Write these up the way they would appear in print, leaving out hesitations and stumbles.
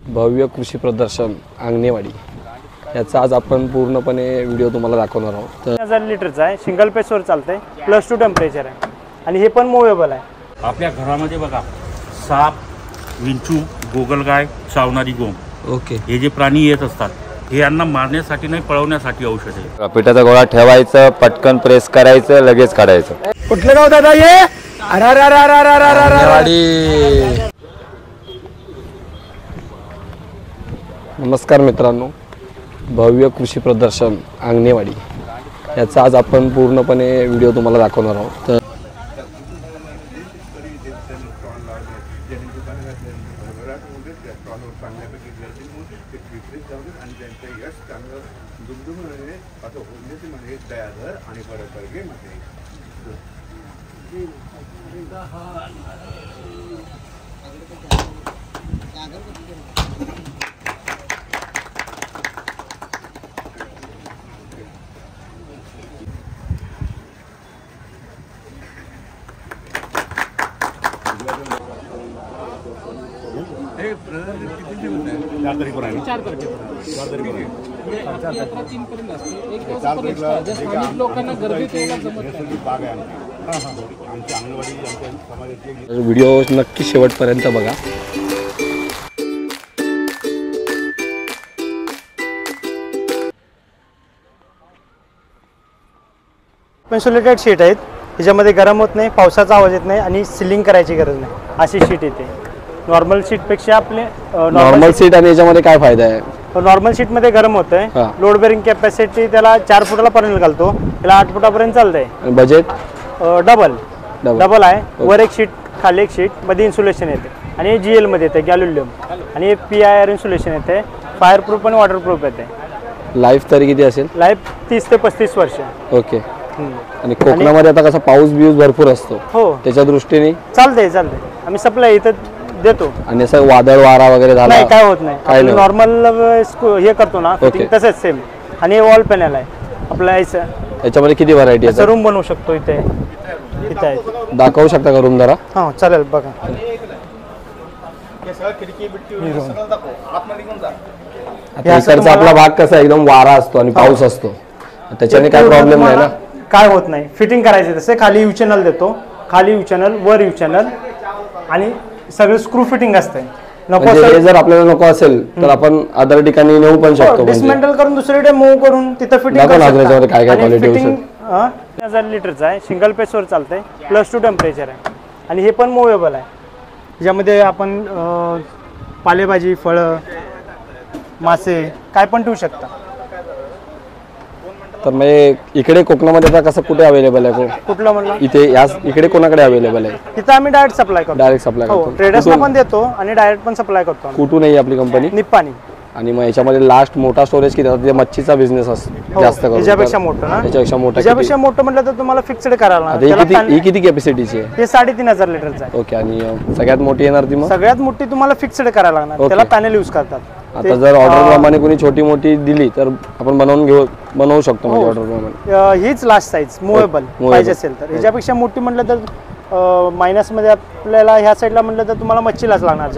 भव्य कृषी प्रदर्शन आंगणेवाडी याचा आज आपण पूर्णपणे व्हिडिओ तुम्हाला दाखवणार आहोत। 3000 लिटरचा आहे, सिंगल पेसवर चालतंय, +2 टेम्परेचर आहे आणि हे पण मूवेबल आहे। आपल्या घरामध्ये बघा साप, विंचू, गोगलगाय, चावणारी गोंग ओके हे जे प्राणी येत असतात हे यांना मारण्यासाठी नाही पळवण्यासाठी औषध आहे। पिठाचा गोळा ठेवायचं, पटकन प्रेस करायचं, लगेच काढायचं। कुठलं गाव दादा हे? नमस्कार मित्रांनो, भव्य कृषी प्रदर्शन आंगणेवाडी याचा आज आपण पूर्णपणे व्हिडिओ तुम्हाला दाखवणार आहोत। तर व्हिडिओ नक्की शेवटपर्यंत बघा। इन्सुलेटेड शीट आहेत, त्याच्यामध्ये गरम होत नाही, पावसाचा आवाज येत नाही आणि सिलिंग करायची गरज नाही, अशी शीट येते। नॉर्मल शीटपेक्षा आपले नॉर्मल सीट आणि याच्यामध्ये काय फायदा आहे? नॉर्मल शीटमध्ये गरम होतंय, लोड बेरिंग कॅपॅसिटी त्याला 4 फुटाला पर्यंत घालतो, त्याला 8 फुटापर्यंत चालतंय। बजेट डबल आहे, वर एक शीट खाली एक शीट, मध्ये इन्सुलेशन येते आणि GL मध्ये येते गॅल्युलियम आणि PIR इन्सुलेशन येते, फायर प्रूफ आणि वॉटर प्रूफ येते। लाईफ तरी किती असेल? लाईफ 30 ते 35 वर्ष। ओके। आणि कोकणामध्ये आता कसा पाऊस बिऊस भरपूर असतो, हो त्याच्या दृष्टीने चालतंय आपली सप्लाय इथं देतो। आणि असं वादळ वारा वगैरे झाला नाही, काय होत नाही, नॉर्मल हे करतो ना फिटिंग तसंच सेम। आणि वॉल पॅनल आहे आपला, याच्यामध्ये किती व्हरायटी आहे? रूम बनवू शकतो इथे आहे। दाखवू शकता का रूम जरा? हां चालेल, बघा। इकडचा आपला भाग कसा एकदम वारा असतो आणि पाऊस असतो, त्याच्याने काय प्रॉब्लेम नाही ना? काय होत नाही, फिटिंग करायचे तसे। खाली यू चॅनल देतो, खाली you channel, were you channel आणि सगळे स्क्रू फिटिंग असते। हे जर आपल्याला नको असेल तर आपण अदर ठिकाणी नेऊ पण शकतो, डिसमेंटल करून दुसरीकडे मूव्ह करून तिथं फिटिंग करू शकतो। काय काय क्वालिटी असेल? 3000 लिटरचा आहे, सिंगल पेसवर चालतंय, +2 टेम्परेचर आहे आणि हे पण मूवेबल आहे। त्याच्यामध्ये आपण पालेभाजी, फळं, मासे काय पण ठेवू शकता। तर मग इकडे कोकणामध्ये आता कसं कुठे अवेलेबल आहे? कुठलं म्हणलं? इकडे कोणाकडे अवेलेबल आहे? तिथं आम्ही डायरेक्ट सप्लाय करतो। डायरेक्ट सप्लाय करतो, ट्रेडर्सला पण देतो आणि डायरेक्ट पण सप्लाय करतो। कुठून आहे आपली कंपनी? निप्पाणी। आणि मग याच्यामध्ये लास्ट मोठा स्टोरेज किती होता? मच्छीचा बिझनेस असतो जास्त करून, याच्यापेक्षा मोठं ना? याच्यापेक्षा मोठं म्हटलं तर तुम्हाला फिक्स्ड करायला लागणार। ही किती कॅपॅसिटीची आहे? हे 3500 लिटरचं आहे। ओके। आणि सगळ्यात मोठी येणार ती? मग सगळ्यात मोठी तुम्हाला फिक्स्ड करायला लागणार, त्याला पॅनल यूज करतात। आता जर ऑर्डर प्रमाणे कोणी छोटी मोठी दिली तर आपण बनवू शकतो म्हणजे ऑर्डर प्रमाणे? हीच लास्ट साईज मूवेबल पाहिजे असेल तर। ह्याच्यापेक्षा मोठी म्हटलं तर मायनसमध्ये आपल्याला ह्या साईडला म्हटलं तर तुम्हाला मच्छीलाच लागणार,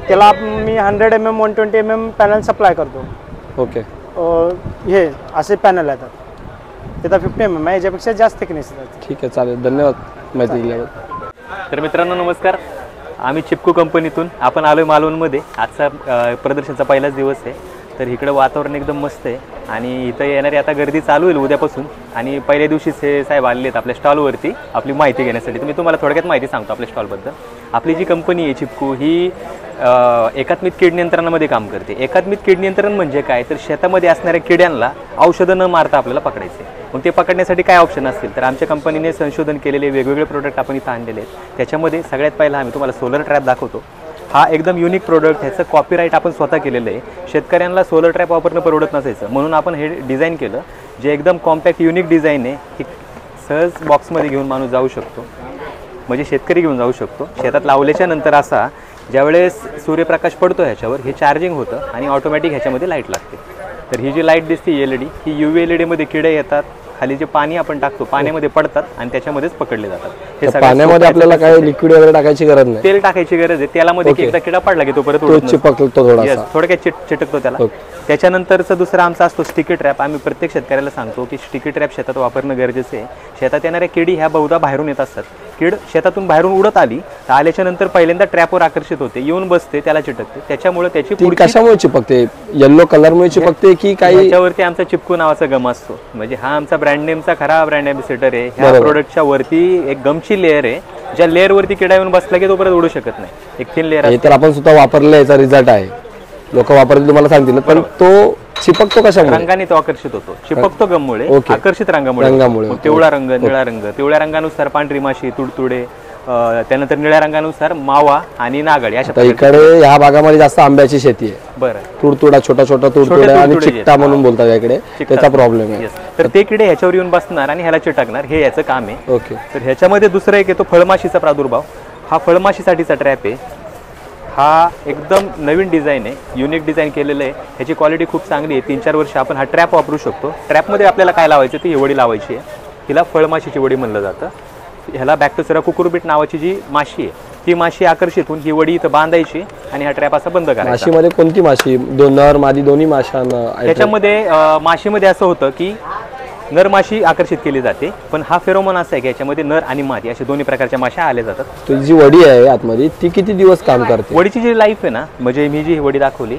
त्याला मी 100 mm 120 mm पॅनल सप्लाय करतो। ओके। हे असे पॅनल येतात, त्याचा 50 mm आहे, याच्यापेक्षा जास्त थिकनेस येतात। ठीक आहे, चालेल, धन्यवाद माहिती दिल्याबद्दल। तर मित्रांनो नमस्कार, आम्ही चिपको कंपनीतून आपण आलो आहे मालवणमध्ये। आजचा प्रदर्शनाचा पहिलाच दिवस आहे, तर इकडं वातावरण एकदम मस्त आहे आणि इथं येणारी आता गर्दी चालू होईल उद्यापासून। आणि पहिल्या दिवशीच हे साहेब आलेले आहेत आपल्या स्टॉलवरती आपली माहिती घेण्यासाठी। तर मी तुम्हाला थोडक्यात माहिती सांगतो आपल्या स्टॉलबद्दल। आपली जी कंपनी आहे चिपको ही एकात्मिक कीड नियंत्रणामध्ये काम करते। एकात्मिक कीड नियंत्रण म्हणजे काय, तर शेतामध्ये असणाऱ्या किड्यांना औषधं न मारता आपल्याला पकडायचे। मग ते पकडण्यासाठी काय ऑप्शन असतील, तर आमच्या कंपनीने संशोधन केलेले वेगवेगळे प्रोडक्ट आपण इथं आणलेले आहेत। त्याच्यामध्ये सगळ्यात पहिला आम्ही तुम्हाला सोलर ट्रॅप दाखवतो। हा एकदम युनिक प्रोडक्ट, ह्याचं कॉपीराईट आपण स्वतः केलेलं आहे। शेतकऱ्यांना सोलर ट्रॅप वापरणं परवडत नसायचं म्हणून आपण हे डिझाईन केलं, जे एकदम कॉम्पॅक्ट युनिक डिझाईन आहे। ही सहज बॉक्समध्ये घेऊन माणूस जाऊ शकतो, म्हणजे शेतकरी घेऊन जाऊ शकतो। शेतात लावल्याच्या नंतर असा ज्यावेळेस सूर्यप्रकाश पडतो ह्याच्यावर हे चार्जिंग होतं आणि ऑटोमॅटिक ह्याच्यामध्ये लाईट लागते। तर ही जी लाईट दिसते LED, ही UV LED मध्ये किडे येतात खाली जे पाणी आपण टाकतो पाण्यामध्ये पडतात आणि त्याच्यामध्येच पकडले जातात. हे तर सगळ्यात पाण्यामध्ये सोपं आपल्याला आहे. काय लिक्विड वगैरे टाकायची गरज नाही, तेल टाकायची गरज आहे. तेलामध्ये एकदा किडा पडला की तो परत तो उडत नसतो. चिपकतो थोडासा. Yes, थोडक्यात चिटकतो त्याला. ओके. त्याच्यानंतरचा दुसरा आमचा असतो स्टिकी ट्रॅप. आम्ही प्रत्येक शेतकऱ्याला सांगतो की स्टिकी ट्रॅप शेतात वापरणं गरजेचं आहे. शेतात येणाऱ्या किडी ह्या बहुधा बाहेरून येत असतात. कीड शेतातून बाहेरून उडत आली तर आल्याच्या नंतर पहिल्यांदा ट्रॅपवर आकर्षित होते, येऊन बसते, त्याला चिटकते. त्याच्यामुळे त्याची ती पुढची कशामुळे चिपकते? येल्लो कलरमुळे चिपकते की काही? त्याच्यावरती आमचा चिपकू नावाचा गम असतो. म्हणजे हा आमचा ब्रँड नेमचा खरा ब्रँड ॲम्बॅसेडर आहे. ह्या बरोबर. प्रोडक्टच्या वरती एक गमची लेअर आहे, ज्या लेअर वरती किडा येऊन बसला की तो परत उडू शकत नाही. एक थिन लेअर हे तर आपण सुद्धा वापरलं, याचा रिझल्ट आहे, लोक वापरले तुम्हाला सांगतील. पण तो चिपकतो कशामुळे? रंगाने तो आकर्षित होतो. चिपकतो गममुळे, ओके. आकर्षित रंगामुळे. रंगामुळे. मग पिवळा रंग, निळा रंग. पिवळ्या रंगानुसार पांढरी माशी, तुडतुडे, त्यानंतर निळ्या रंगानुसार मावा आणि नागाडी अशा तर इकडे ह्या भागामध्ये जास्त आंब्याची शेती आहे. बरं. तुडतुडा, छोटा छोटा तुडतुडा आणि तुडतुडे चिकटा म्हणून बोलतात याकडे, त्याचा प्रॉब्लेम आहे. Yes. तर ते किडे ह्याच्यावर येऊन बसणार आणि ह्याला चिटकणार, हे याचं काम आहे. ओके. तर ह्याच्यामध्ये दुसरं एक येतो फळमाशीचा प्रादुर्भाव. हा फळमाशीसाठीचा ट्रॅप आहे. हा एकदम नवीन डिझाईन आहे, युनिक डिझाईन केलेलं आहे. ह्याची क्वालिटी खूप चांगली आहे. 3-4 वर्ष आपण हा ट्रॅप वापरू शकतो. ट्रॅपमध्ये आपल्याला काय लावायचं, ती ही वडी लावायची आहे. हिला फळमाशीची वडी म्हणलं जातं. ह्याला बॅक्टोसेरा कुकुरबिट नावाची जी माशी आहे, ती माशी आकर्षित होऊन ही वडी इथं बांधायची आणि हा ट्रॅप असा बंद करायचा. माशीमध्ये कोणती माशी? नर मादी दोन्ही माशा? ह्याच्यामध्ये माशीमध्ये असं होतं की नर माशी आकर्षित केली जाते, पण हा फेरोमोन असा आहे की याच्यामध्ये नर आणि मादी अशा दोन्ही प्रकारच्या माशा आल्या जातात. तुझी जी वडी आहे आतमध्ये, ती किती दिवस काम करते? वडीची जी लाईफ आहे ना, म्हणजे मी जी वडी दाखवली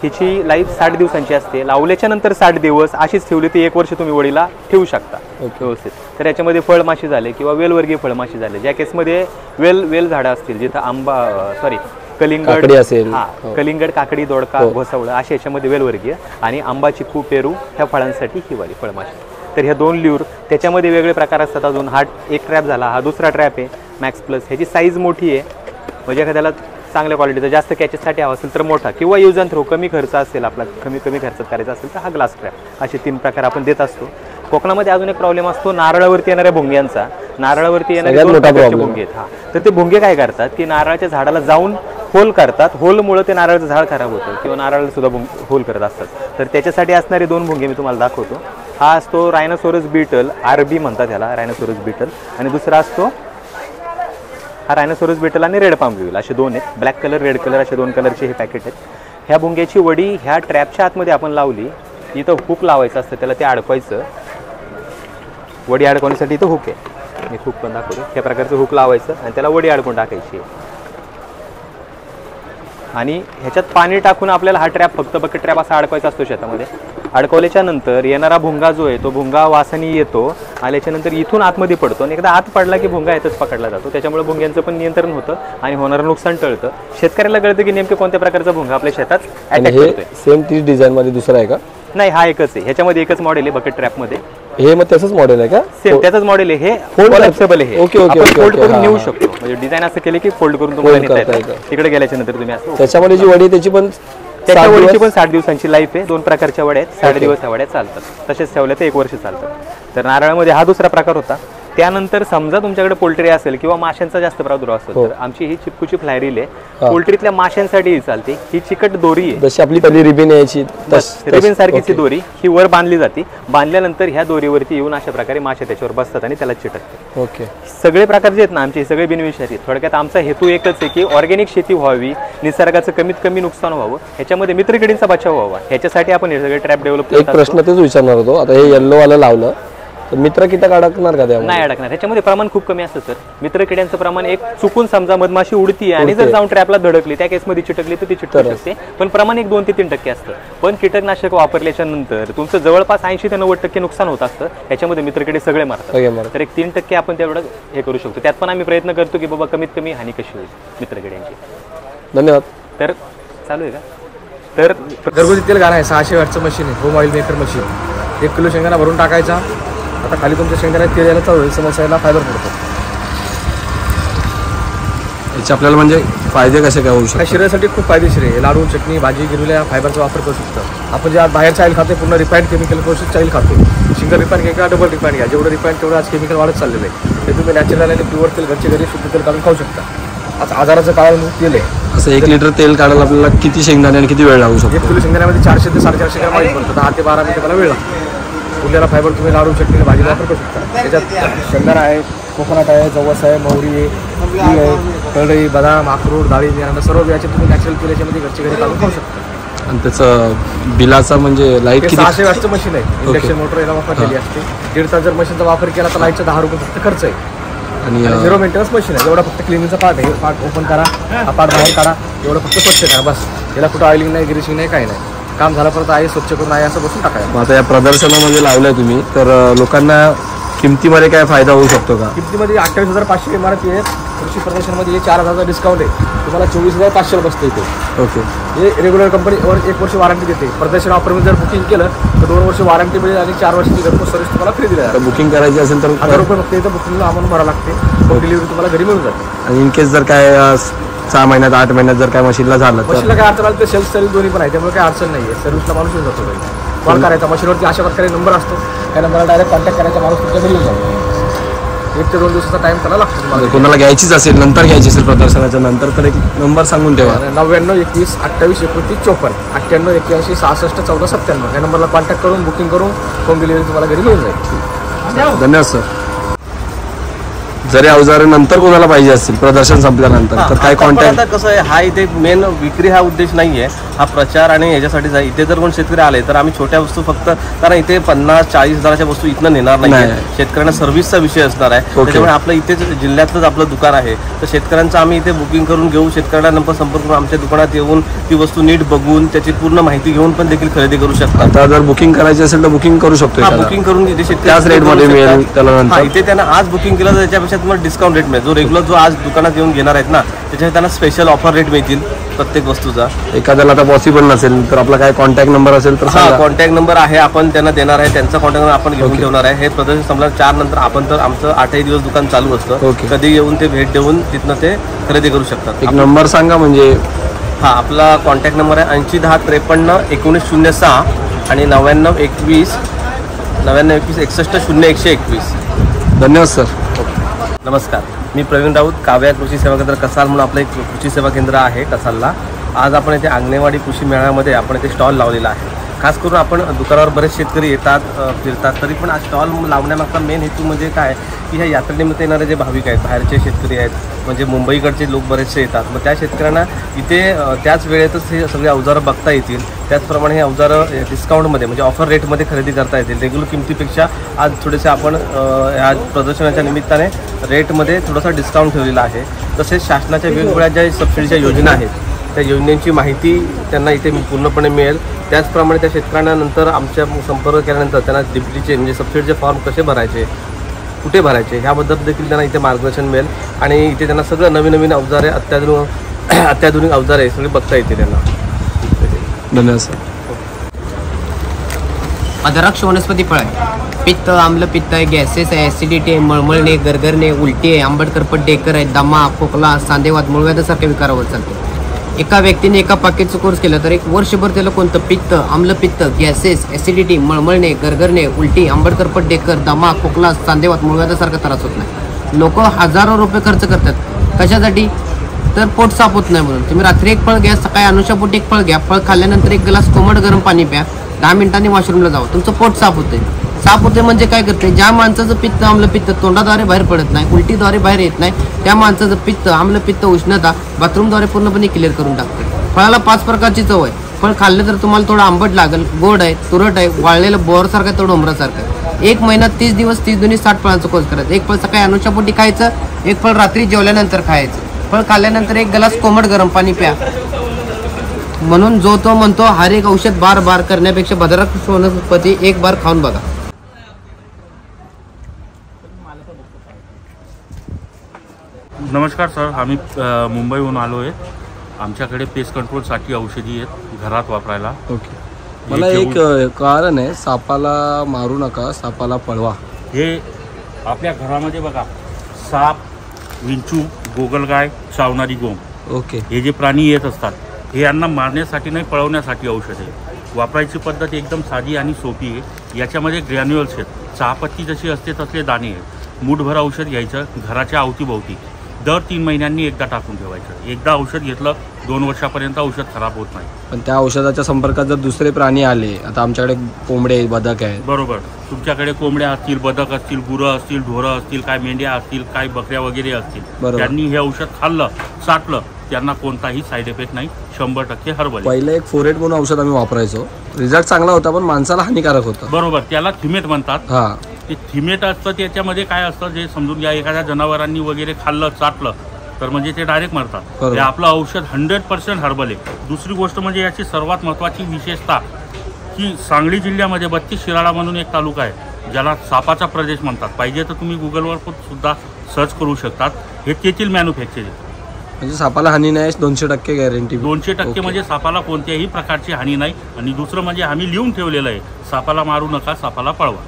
हिची लाईफ 60 दिवसांची असते. लावल्याच्या नंतर 60 दिवस अशीच ठेवली ती 1 वर्ष तुम्ही वडीला ठेवू शकता व्यवस्थित. तर याच्यामध्ये फळमाशी झाले किंवा वेलवर्गीय फळमाशी झाले, ज्या केसमध्ये वेल झाडं असतील, जिथं कलिंगड असेल, कलिंगड, काकडी, दोडका, घोसावळ अशा याच्यामध्ये वेलवर्गीय, आणि आंबा, चिकू, पेरू ह्या फळांसाठी ही वाली फळमाशी. तर ह्या 2 ल्यूर, त्याच्यामध्ये वेगळे प्रकार असतात. अजून हा एक ट्रॅप झाला, हा दुसरा ट्रॅप आहे मॅक्स प्लस. ह्याची साईज मोठी आहे, म्हणजे एखाद्याला चांगल्या क्वालिटीचा जास्त कॅचेससाठी हवा असेल तर मोठा, किंवा यूज अँड थ्रो कमी खर्च असेल, आपला कमी खर्चात करायचा असेल तर हा ग्लास ट्रॅप. असे 3 प्रकार आपण देत असतो. कोकणामध्ये अजून एक प्रॉब्लेम असतो नारळावरती येणाऱ्या भुंग्यांचा. नारळावरती येणारे 2 प्रकारचे भुंगे आहेत. तर ते भुंगे काय करतात की नारळाच्या झाडाला जाऊन होल करतात. होलमुळे ते नारळाचं झाड खराब होतं किंवा नारळाला सुद्धा होल करत असतात. तर त्याच्यासाठी असणारे 2 भुंगे मी तुम्हाला दाखवतो. हा असतो रायनोसोरस बीटल, आरबी म्हणतात ह्याला, रायनोसोरस बीटल. आणि दुसरा असतो हा रायनोसोरस बीटल आणि रेड पाम असे 2 आहेत. ब्लॅक कलर, रेड कलर असे 2 कलरचे हे पॅकेट आहेत. ह्या भुंग्याची वडी ह्या ट्रॅपच्या आतमध्ये आपण लावली, इथं हुक लावायचं असतं, त्याला ते अडकवायचं. वडी अडकवण्यासाठी इथं हुक आहे, मी हुक पण दाखवतो. ह्या प्रकारचं हुक लावायचं आणि त्याला वडी अडकून टाकायची. आणि ह्याच्यात पाणी टाकून आपल्याला हा ट्रॅप, फक्त बकेट ट्रॅप असा अडकवायचा असतो शेतामध्ये. अडकवल्याच्या नंतर येणारा भुंगा जो आहे तो भुंगा वासानी येतो, आल्याच्या नंतर इथून आतमध्ये पडतो आणि एकदा आत पडला की भुंगा येतच पकडला जातो. त्याच्यामुळे भुंग्यांचं पण नियंत्रण होतं आणि होणारं नुकसान टळतं. शेतकऱ्याला कळतं की नेमके कोणत्या प्रकारचा भुंगा आपल्या शेतात अटॅक करतोय. सेम तीच डिझाईन मध्ये दुसरा आहे का? नाही, हा एकच आहे. ह्याच्यामध्ये एकच मॉडेल आहे बकेट ट्रॅप मध्ये. हे मग तसंच मॉडेल आहे का? सेम त्याचंच मॉडेल आहे. हे कोलॅप्सेबल आहे. ओके, ओके, आपण ओके, फोल्ड ओके, करून हा, नेऊ हा. शकतो. म्हणजे डिझाईन असं केले की फोल्ड करून तुम्हाला Fold नेता करता येतं. तिकडे गेल्याच्या नंतर तुम्ही असं त्याच्यामध्ये जी वडी आहे त्याची पण त्याच्या 60 वडीची दिवस? पण 60 दिवसांची लाईफ आहे. 2 प्रकारच्या वड्या आहेत. 60 दिवस ह्या वड्या चालतात. तसेच ठेवल्या तर 1 वर्ष चालतात. तर नारळामध्ये हा दुसरा प्रकार होता. त्यानंतर समजा तुमच्याकडे पोल्ट्री असेल किंवा माशांचा जास्त प्रादुर्भाव असेल तर आमची ही चिपकूची फ्लायरील आहे. पोल्ट्रीतल्या माशांसाठी चालते. ही चिकट दोरी आहे, जशी आपली पहिली रिबीन यायची रिबीन सारखीची दोरी, ही वर बांधली जाते. बांधल्यानंतर ह्या दोरीवरती येऊन अशा प्रकारे मासे त्याच्यावर बसतात आणि त्याला चिटकतात. ओके. सगळे प्रकार जे आहेत ना आमचे, सगळे बिनविषारी आहेत. थोडक्यात आमचा हेतू एकच आहे की ऑर्गॅनिक शेती व्हावी, निसर्गाचं कमीत कमी नुकसान व्हावं, ह्याच्यामध्ये मित्रकिडींचा बचाव व्हावा, ह्याच्यासाठी आपण हे सगळे ट्रॅप डेव्हलप एक प्रश्न तेच विचारणार होतो. आता हे येल्लो वाला लावलं तर मित्र कीटक अडकणार का त्यामध्ये? नाही अडकणार. ह्याच्यामध्ये प्रमाण खूप कमी असतं सर. मित्रकिड्यांचं प्रमाण एक चुकून समजा मधमाशी उडती आणि जर जाऊन ट्रॅपला धडकली, त्या केसमध्ये चिटकली तर ती चिटकू शकते. पण प्रमाण एक 2 ते 3% असतं. पण कीटकनाशक वापरल्याच्या नंतर तुमचं जवळपास 80 ते 90% नुकसान होत असतं. ह्याच्यामध्ये मित्रकिडे सगळे मारतात. तर एक 3% आपण तेवढं हे करू शकतो. त्यात पण आम्ही प्रयत्न करतो की बाबा कमीत कमी हानी कशी होईल मित्रकिड्यांची. धन्यवाद. तर चालू आहे का? तर घरगुती तेल घाण आहे. 600 वॅटचं मशीन आहे, home oil maker machine. 1 kilo शेंगदाणा भरून टाकायचा. आता खाली तुमच्या शेंगदाण्यात तेल यायला चालू होईल, समोसायला फायबर पडतो. याचे आपल्याला म्हणजे फायदे कसे काय होऊ हा शकतात? शरीरासाठी खूप फायदेशीर आहे. लाडू, चटणी, भाजी, गिरविल्या फायबरचा वापर करू शकतो. आपण जे आज बाहेरचं ऑइल खातो पूर्ण रिफाईंड केमिकल प्रोसेस ऑइल खातो. सिंगल रिफाईंड घ्या किंवा डबल रिफाईंड घ्या. जेवढं रिफाईंड तेवढं आज केमिकल वाढत चाललेलं आहे. ते तुम्ही नॅचरल आणि प्युअर तेल घरचे घरी शुद्ध तेल काढून खाऊ शकता. आज आजाराचं काळामुळे तेल आहे. असं 1 लिटर तेल काढायला आपल्याला किती शेंगदाणे आणि किती वेळ लागू शकतो? 1 किलो शेंगदाण्यामध्ये 400 ते 450 ग्रॅम ऑइल पडतं. 10 ते 12 मिनिटं त्याला वेळ लागतो. उरलेला फायबर तुम्ही लाडू चटणी भाजीला वापर करू शकता. त्याच्यात शेंगदाणा आहे, कोकोनट आहे, जवस आहे, मोहरी आहे, तीळ आहे, कढई, बदाम, अक्रोड, डाळी यानंतर सर्व बियाचे तुम्ही नॅचरल तेल याच्यामध्ये घरचे घरी काढून खाऊ शकता. आणि त्याचं बिलाचा म्हणजे लाईट हे किती? 600 वॅटचं मशीन आहे. इंडक्शन मोटर याला वापरलेली असते. 1.5 तास जर मशीनचा वापर केला तर लाईटचा 10 रुपये फक्त खर्च आहे. आणि 0 मेंटेनन्स मशीन आहे. एवढा फक्त क्लिनिंगचा पार्ट आहे. पार्ट ओपन करा, हा पार्ट बाहेर काढा, एवढं फक्त स्वच्छ करा बस. याला कुठं ऑइलिंग नाही, ग्रीसिंग नाही, काही नाही. काम झालं परत आहे स्वच्छ करून आहे असं बसून टाकायचं. मग आता या प्रदर्शनामध्ये लावलंय तुम्ही, तर लोकांना किमतीमध्ये काय फायदा होऊ शकतो का? किमतीमध्ये 28,500 इमारती आहेत. कृषी प्रदर्शनमध्ये 4,000चा डिस्काउंट आहे. तुम्हाला 24,500 बसतं इथे. ओके. हे रेग्युलर कंपनीवर 1 वर्ष वॉरंटी देते. प्रदर्शन ऑफरमध्ये जर बुकिंग केलं तर 2 वर्ष वॉरंटी मिळेल आणि 4 वर्षाची घरपोच सर्व्हिस तुम्हाला फ्री दिली आता जाते. बुकिंग करायची असेल तर 1,000 रुपये फक्त इथं बुकिंगला आम्हाला भरावं लागते. होम डिलिव्हरी तुम्हाला घरी मिळून जाते. आणि इन केस जर काय 6 महिन्यात 8 महिन्यात जर काय मशीनला झालं तर मशीनला काय अडचण आली तर सेल्फ सर्व्हिस दोन्ही पण आहे. त्यामुळे काय अडचण नाही आहे. सर्व्हिसला माणूस येऊन जातो घरी. कॉल करायचा मशीनवरती अशा प्रकारे नंबर असतो. त्या नंबरला डायरेक्ट कॉन्टॅक्ट करायचा, माणूस तुमच्या घरी येऊन जातो. 1 ते 2 दिवसाचा टाइम त्याला लागतो जर तुम्हाला. कोणाला घ्यायचीच असेल, नंतर घ्यायची असेल प्रदर्शनाच्या नंतर, तर एक नंबर सांगून ठेवा. 99 21 28 29 54 98 81 66 14 97 या नंबरला कॉन्टॅक्ट करून बुकिंग करून होम डिलिव्हरी तुम्हाला घरी मिळून जाईल. धन्यवाद सर. जरी अवजारे नंतर कोणाला पाहिजे असतील प्रदर्शन संपल्यानंतर तर काय कॉन्टॅक्ट? आता कसं आहे, हा इथे मेन विक्री हा उद्देश नाही आहे, हा प्रचार आणि ह्याच्यासाठीच आहे. इथे जर कोण शेतकरी आले तर आम्ही छोट्या वस्तू फक्त, कारण इथे 50-40 हजाराच्या वस्तू इथनं नेणार नाही. शेतकऱ्यांना सर्व्हिसचा विषय असणार आहे. त्याच्यामुळे आपलं इथेच जिल्ह्यातलंच आपलं दुकान आहे. तर शेतकऱ्यांचं आम्ही इथे बुकिंग करून घेऊ, शेतकऱ्यांना नंबर संपर्क करून आमच्या दुकानात येऊन ती वस्तू नीट बघून त्याची पूर्ण माहिती घेऊन पण देखील खरेदी करू शकतात. आता जर बुकिंग करायची असेल तर बुकिंग करू शकतो. बुकिंग करून इथे शेतकरी त्याच रेटमध्ये मिळेल त्याला नंतर. इथे त्यांना आज बुकिंग केलं तर त्याच्यापेक्षा तुम्हाला डिस्काउंट रेट मिळेल. जो रेग्युलर जो आज दुकानात येऊन घेणार आहेत ना, त्याच्यात त्यांना स्पेशल ऑफर रेट मिळतील प्रत्येक वस्तूचा. एखाद्याला आता पॉसिबल नसेल तर आपला काय कॉन्टॅक्ट नंबर असेल तर सांगा. कॉन्टॅक्ट नंबर आहे, आपण त्यांना देणार आहे. त्यांचा कॉन्टॅक्ट नंबर आपण घेऊन ठेवणार आहे. हे प्रदर्शन संपल्यावर 4 नंतर आपण तर आमचं 8 दिवस दुकान चालू असतं. कधी येऊन ते भेट देऊन तिथनं ते खरेदी करू शकतात. एक नंबर सांगा म्हणजे. आपला कॉन्टॅक्ट नंबर आहे 80 10 53 19 06 आणि 99 21 61 0 121. धन्यवाद सर. नमस्कार, मी प्रवीण राऊत, काव्या कृषी सेवा केंद्र कसाल म्हणून आपलं एक कृषी सेवा केंद्र आहे कसालला. आज आपण इथे आंगणेवाडी कृषी मेळाव्यामध्ये आपण इथे स्टॉल लावलेला आहे. खास करून आपण दुकानावर बरेच शेतकरी येतात फिरतात, तरी पण आज स्टॉल लावण्यामागचा मेन हेतू म्हणजे काय की ह्या यात्रेनिमित्त येणारे जे भाविक आहेत, बाहेरचे शेतकरी आहेत, म्हणजे मुंबईकडचे लोक बरेचसे येतात. मग त्या शेतकऱ्यांना इथे त्याच वेळेतच हे सगळे अवजारं बघता येतील. त्याचप्रमाणे हे अवजारं डिस्काउंटमध्ये म्हणजे ऑफर रेटमध्ये खरेदी करता येतील. रेग्युलर किमतीपेक्षा आज थोडेसे आपण ह्या प्रदर्शनाच्या निमित्ताने रेटमध्ये थोडासा डिस्काउंट ठेवलेला आहे. तसेच शासनाच्या वेगवेगळ्या ज्या सबसिडीच्या योजना आहेत त्या योजनेची माहिती त्यांना इथे पूर्णपणे मिळेल. त्याचप्रमाणे त्या शेतकऱ्यांना नंतर आमच्या संपर्क केल्यानंतर त्यांना डीपीटीचे म्हणजे सबसिडीचे फॉर्म कसे भरायचे, कुठे भरायचे ह्याबद्दल देखील त्यांना इथे मार्गदर्शन मिळेल. आणि इथे त्यांना सगळं नवीन अवजारे, अत्याधुनिक अवजारे सगळे बघता येतील त्यांना. धन्यवाद सर. अदरक्ष वनस्पती फळ आहे. पित्त, आम्लपित्त आहे, गॅसेस आहे, ॲसिडिटी आहे, मळमळणे, गरगरणे, उलटी आहे, आंबटकरपट डेकर आहे, दमा, खोकला, सांधेवात, मूळव्याधासारख्या विकारावर चालते. एका व्यक्तीने एका पाकिटचं कोर्स केलं तर 1 वर्षभर त्याला कोणतं पित्त, आम्लपित्त, गॅसेस, ॲसिडिटी, मळमळणे, गरगरणे, उलटी, आंबटकरपट डेकर, दमा, खोकला, सांधेवात, मूळव्याधासारखा त्रास होत नाही. लोक हजारो रुपये खर्च करतात कशासाठी? तर पोट साफ होत नाही म्हणून. तुम्ही रात्री 1 फळ घ्या, सकाळी अनुशापोटी 1 फळ घ्या. फळ खाल्ल्यानंतर 1 ग्लास कोमट गरम पाणी प्या. 10 मिनिटांनी वॉशरूमला जावं, तुमचं पोट साफ होते. साफ होते म्हणजे काय करते? ज्या माणसाचं पित्त, आम्लपित्त तोंडाद्वारे बाहेर पडत नाही, उलटीद्वारे बाहेर येत नाही, त्या माणसाचं पित्त, आम्लपित्त, उष्णता बाथरूमद्वारे पूर्णपणे क्लिअर करून टाकते. फळाला 5 प्रकारची चव आहे. फळ खाल्लं तर तुम्हाला थोडं आंबट लागेल, गोड आहे, तुरट आहे, वाळलेलं बोरसारखं आहे, थोडं डोंबरासारखं आहे. 1 महिना 30 दिवस 30 दुनी 60 फळांचं कोर्स करायचं. 1 फळ सकाळी अनुशापोटी खायचं, 1 फळ रात्री जेवल्यानंतर खायचं. फळ खाल्ल्यानंतर 1 ग्लास कोमट गरम पाणी प्या. म्हणून जो तो म्हणतो हर एक औषध बार करण्यापेक्षा भद्राक्ष वनस्पती 1 बार खाऊन बघा. नमस्कार सर, आम्ही मुंबईहून आलो आहे. आमच्याकडे पेस्ट कंट्रोलसाठी औषधी आहेत घरात वापरायला. ओके. मला एक कारण आहे, सापाला मारू नका, सापाला पळवा. हे आपल्या घरामध्ये बघा, साप, विंचू, गोगलगाय, चावणारी गोम, ओके, हे जे प्राणी येत असतात हे यांना मारण्यासाठी नाही पळवण्यासाठी औषध आहे. वापरायची पद्धत एकदम साधी आणि सोपी आहे. याच्यामध्ये ग्रॅन्युअल्स आहेत. चहापत्ती जशी असते तसले दाणे आहेत. मूठभर औषध घ्यायचं, घराच्या अवतीभोवती दर 3 महिन्यांनी एकदा टाकून ठेवायचं. एकदा औषध घेतलं 2 वर्षापर्यंत औषध खराब होत नाही. पण त्या औषधाच्या संपर्कात जर दुसरे प्राणी आले, आता आमच्याकडे कोंबडे बदक आहेत. बरोबर, तुमच्याकडे कोंबड्या असतील, बदक असतील, गुरं असतील, ढोरं असतील, काय मेंढ्या असतील, काय बकऱ्या वगैरे असतील, बरोबर. त्यांनी हे औषध खाल्लं, चाटलं, त्यांना कोणताही साईड इफेक्ट नाही. 100% हर्बल. पहिलं एक फोरेट म्हणून औषध आम्ही वापरायचो, रिझल्ट चांगला होता पण माणसाला हानिकारक होता. बरोबर, त्याला थिमेट म्हणतात. हा, ते थिमेट असतं, त्याच्यामध्ये काय असतं जे समजून घ्या, एखाद्या जनावरांनी वगैरे खाल्लं, चाटलं तर म्हणजे ते डायरेक्ट मरतात. बरोबर. हे आपलं औषध 100% हर्बल आहे. दुसरी गोष्ट म्हणजे याची सर्वात महत्त्वाची विशेषता की सांगली जिल्ह्यामध्ये 32 शिराळा म्हणून एक तालुका आहे, ज्याला सापाचा प्रदेश म्हणतात. पाहिजे तर तुम्ही गुगलवर सुद्धा सर्च करू शकतात. हे तेथील मॅन्युफॅक्चर आहे. म्हणजे सापाला हानी नाही, 200% गॅरंटी. 200% म्हणजे सापाला कोणत्याही प्रकारची हानी नाही. आणि दुसरं म्हणजे आम्ही लिहून ठेवलेलं आहे, सापाला मारू नका, सापाला पळवा.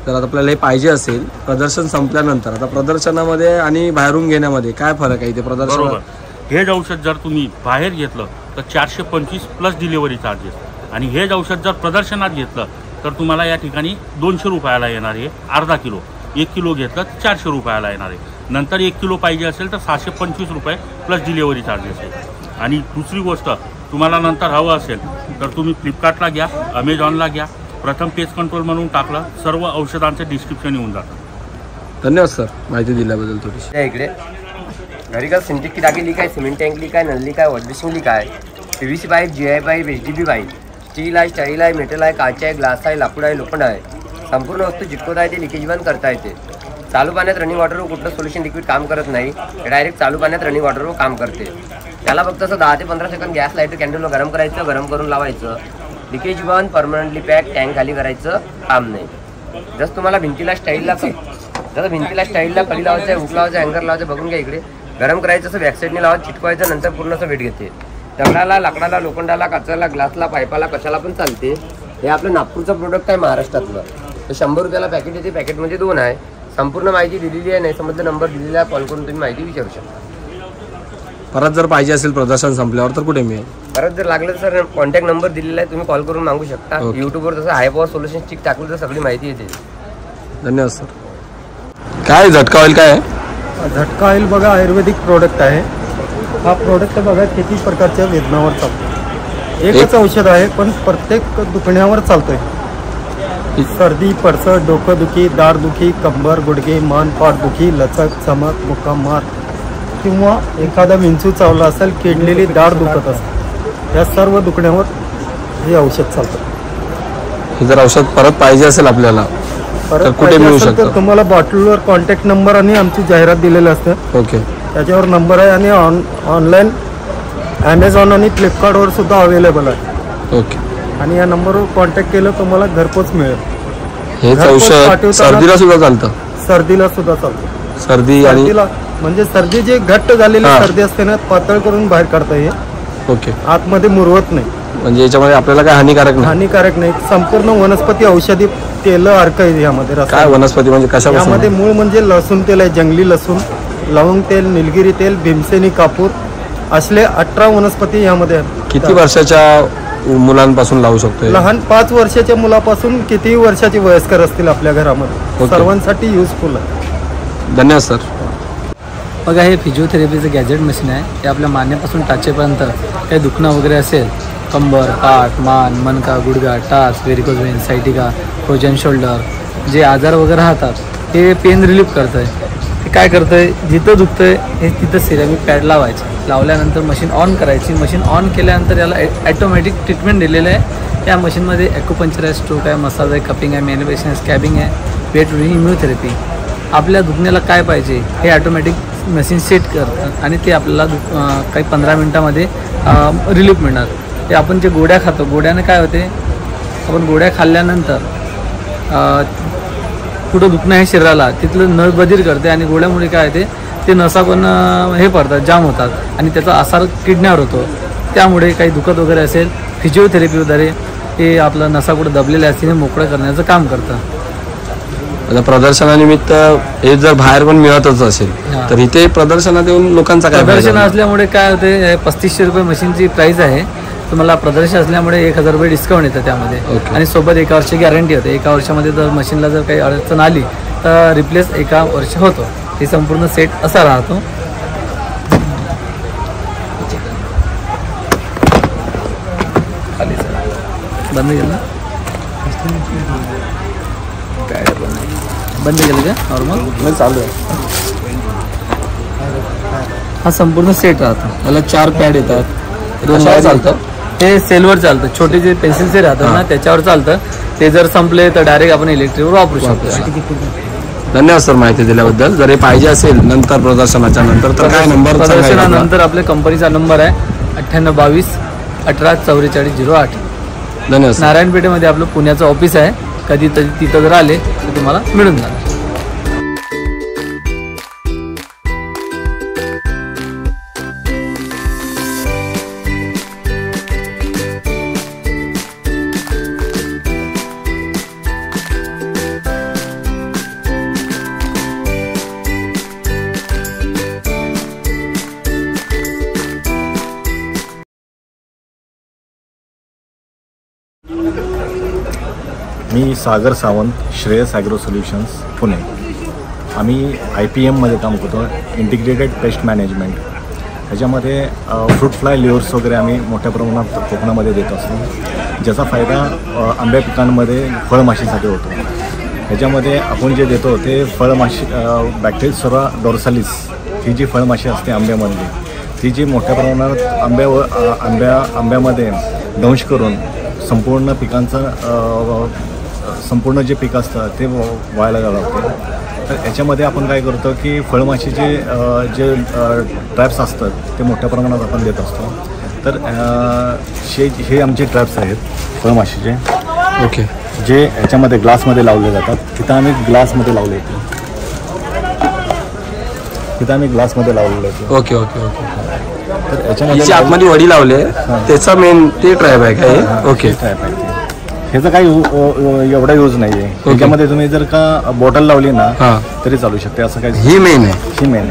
तर आता आपल्याला हे पाहिजे असेल, प्रदर्शन संपल्यानंतर आता प्रदर्शनामध्ये आणि बाहेरून घेण्यामध्ये काय फरक आहे इथे प्रदर्शन? बरोबर, हेच औषध जर तुम्ही बाहेर घेतलं तर 425 प्लस डिलिव्हरी चार्जेस, आणि हेच औषध जर प्रदर्शनात घेतलं तर तुम्हाला या ठिकाणी 200 रुपयाला येणार आहे अर्धा किलो. 1 किलो घेतलं तर 400 रुपयाला येणार आहे. नंतर 1 किलो पाहिजे असेल तर 625 रुपये प्लस डिलिव्हरी चार्जेस आहे. आणि दुसरी गोष्ट, तुम्हाला नंतर हवं असेल तर तुम्ही फ्लिपकार्टला घ्या, अमेझॉनला घ्या. प्रथम पेस्ट कंट्रोल म्हणून टाकलं, सर्व औषधांचं डिस्क्रिप्शन येऊन जातं. धन्यवाद सर, माहिती दिल्याबद्दल. थोडीशी इकडे घरी का सिंटेक्सची टाकी लीक आहे, सिमेंट टँक लीक आहे, नल लीक आहे, वॉशबेसिंग लीक आहे, PVC pipe, GI pipe, HDPE pipe, steel आहे, स्टाईल आहे, मेटल आहे, काच आहे, ग्लास आहे, लाकूड आहे, लोखंड आहे. संपूर्ण वस्तू चिटकवता येते, लिकेज बंद करता येते. चालू पाण्यात रनिंग वॉटरवर कुठलं सोल्युशन लिक्विड काम करत नाही, डायरेक्ट चालू पाण्यात रनिंग वॉटरवर काम करते. त्याला फक्त असं 10 ते 15 सेकंद गॅस लाईटर कॅन्डलवर गरम करायचं, गरम करून लावायचं. लिकेज बंद, परमनंटली पॅक, टँक खाली करायचं काम नाही. जसं तुम्हाला भिंतीला स्टाईलला कडी लावायचं आहे, हुक लावायचं, हँगर लावायचं, बघून घ्या इकडे. गरम करायचं, असं बॅकसाईडने लावा, चिटकवायचं, नंतर पूर्ण असं वेट घेते. दगडाला, लाकडाला, लोखंडाला, काचाला, ग्लासला, पाईपाला, कशाला पण चालते. हे आपलं नागपूरचं प्रोडक्ट आहे, महाराष्ट्रातलं. ते 100 रुपयाला पॅकेट येते, पॅकेटमध्ये 2 आहे. संपूर्ण माहिती दिलेली आहे, नाही समजलं नंबर दिलेला आहे, कॉल करून तुम्ही माहिती विचारू शकता. परत जर पाहिजे असेल प्रदर्शन संपल्यावर तर कुठे मिळेल? परत जर लागलं तर सर कॉन्टॅक्ट नंबर दिलेला आहे, तुम्ही कॉल करून मागू शकता. यूट्यूबवर तसं हाय पॉवर सोल्युशन स्टिक टाकलं तर सगळी माहिती येते. धन्यवाद सर. काय झटका ऑइल काय आहे? झटका ऑइल बघा आयुर्वेदिक प्रोडक्ट आहे. हा प्रोडक्ट बघा किती प्रकारच्या वेदनावर चालतो. एकच औषध आहे पण प्रत्येक दुखण्यावर चालतोय. सर्दी, पडसड, डोकंदुखी, दाढदुखी, कंबर, गुडघे, मान, पाठदुखी, लचक, चमक, मुक्का मार किंवा एखादा विंचू चावला असेल, किडलेली दाढ दुखत असेल, या सर्व दुखण्यावर हे औषध चालतं. हे जर औषध परत पाहिजे असेल आपल्याला तर कुठे मिळू शकतं? तर तुम्हाला बॉटलवर कॉन्टॅक्ट नंबर आणि आमची जाहिरात दिलेली असते. ओके, त्याच्यावर नंबर आहे आणि ऑनलाईन ॲमेझॉन आणि फ्लिपकार्टवर सुद्धा अवेलेबल आहे. ओके, आणि या नंबरवर कॉन्टॅक्ट केलं तुम्हाला घरपोच मिळेल. हेच औषध सर्दीला सुद्धा चालतं? सर्दीला सुद्धा चालतं. सर्दी आणि म्हणजे सर्दी जी घट्ट झालेली सर्दी असते ना, पातळ करून बाहेर काढता येईल. ओके, आतमध्ये मुरवत नाही. म्हणजे याच्यामध्ये आपल्याला काय हानिकारक नाही. संपूर्ण वनस्पती औषधी तेल अर्क आहे यामध्ये. काय वनस्पती म्हणजे कशापासून? यामध्ये मूळ म्हणजे लसूण तेल आहे, जंगली लसूण, लवंग तेल, निलगिरी तेल, भीमसेनी कापूर, असले 18 वनस्पती यामध्ये आहेत. किती वर्षाच्या मुलांपासून लावू शकतो? लहान 5 वर्षाच्या मुलापासून कितीही वर्षाचे वयस्कर असतील आपल्या घरामध्ये, सर्वांसाठी युजफुल आहे. धन्यवाद सर. बघा, हे फिजिओथेरपीचं गॅजेट मशीन आहे. हे आपल्या मानेपासून टाचेपर्यंत काही दुखणं वगैरे असेल, कंबर, पाठ, मान, मणका, गुडघा, टाच, varicose Wien, sciatica, frozen shoulder, जे आजार वगैरे राहतात हे पेन रिलीफ करतं आहे. हे काय करतं आहे, जिथं दुखतं आहे हे तिथं सिरॅमिक पॅड लावायचं. लावल्यानंतर मशीन ऑन करायची. मशीन ऑन केल्यानंतर याला ॲटोमॅटिक ट्रीटमेंट दिलेलं आहे. या मशीनमध्ये ॲक्युपंक्चर आहे, स्ट्रोक आहे, मसाज आहे, कपिंग आहे, मॅन्युफॅक्चरिंग आहे, स्कॅबिंग आहे, वेट रिडिंग, इम्युनोथेरपी. आपल्या दुखण्याला काय पाहिजे हे ॲटोमॅटिक मशीन सेट करतं आणि ते आपल्याला काही 15 मिनटामध्ये रिलीफ मिळणार. ते आपण जे गोळ्या खातो, गोळ्याने काय होते, आपण गोळ्या खाल्ल्यानंतर कुठं दुखणं आहे शरीराला तिथलं नस बधीर करते आणि गोळ्यामुळे काय होते, ते नसा पण हे पडतात, जाम होतात आणि त्याचा आसार किडण्यावर होतो. त्यामुळे काही दुखत वगैरे असेल, फिजिओथेरपीद्वारे ते आपलं नसा कुठं दबलेले असतील हे मोकळं करण्याचं काम करतं. आता प्रदर्शनानिमित्त हे जर बाहेर पण मिळतच असेल तर इथे प्रदर्शनात येऊन लोकांचा काय? प्रदर्शन असल्यामुळे काय होते, 3500 रुपये मशीनची प्राईस आहे. तुम्हाला प्रदर्शन असल्यामुळे 1000 रुपये डिस्काउंट येतं त्यामध्ये. आणि सोबत 1 वर्षाची गॅरंटी होते. 1 वर्षामध्ये जर मशीनला जर काही अडचण आली तर रिप्लेस 1 वर्ष होतो. हे संपूर्ण सेट असा राहतो. बंद केलं काय बंद केलं का नॉर्मल चालू आहे. हा संपूर्ण सेट राहतो. त्याला 4 पॅड येतात. कशावर चालतं? ते सेलवर चालतं. छोटे जे पेन्सिलचे राहतात ना त्याच्यावर चालतं. ते जर संपले तर डायरेक्ट आपण इलेक्ट्रिकवर वापरू शकतो. धन्यवाद सर माहिती दिल्याबद्दल. जर हे पाहिजे असेल नंतर प्रदर्शनाच्या नंतर तर काय नंबर? प्रदर्शनानंतर आपल्या कंपनीचा नंबर आहे 9822 18 44 08. धन्यवाद. नारायणपेठेमध्ये आपलं पुण्याचं ऑफिस आहे. कधी तिथं जर आले तर तुम्हाला मिळून जाणार. मी सागर सावंत, श्रेयस ॲग्रो सोल्युशन्स पुणे. आम्ही IPMमध्ये काम करतो, इंटिग्रेटेड पेस्ट मॅनेजमेंट. ह्याच्यामध्ये फ्रूट फ्लाय लिव्हर्स वगैरे आम्ही मोठ्या प्रमाणात कोकणामध्ये देत असतो, ज्याचा फायदा आंब्या पिकांमध्ये फळमाशीसाठी होतो. ह्याच्यामध्ये आपण जे देतो ते फळमाशी बॅक्टेरिया डॉर्सालिस ही जी फळमाशी असते आंब्यामध्ये, ती जी मोठ्या प्रमाणात आंब्यामध्ये दंश करून संपूर्ण पिकांचं संपूर्ण जे पीक असतं ते वाळायला लागतं. तर याच्यामध्ये आपण काय करतो की फळमाशीचे जे ट्रॅप्स असतात ते मोठ्या प्रमाणात आपण देत असतो. तर हे आमचे ट्रॅप्स आहेत फळमाशीचे. ओके. जे याच्यामध्ये ग्लासमध्ये लावले जातात. तिथं आम्ही ग्लासमध्ये लावले लावलेलं आहे. Okay okay okay. तर याच्यामध्ये आतमध्ये वडी लावले त्याचा मेन ते ट्रॅप आहे काय? ओके. ट्रॅप आहे. ह्याचा काही एवढा यूज नाही आहे. त्याच्यामध्ये तुम्ही जर का बॉटल लावली ना तरी चालू शकते. असं काही ही मेन आहे.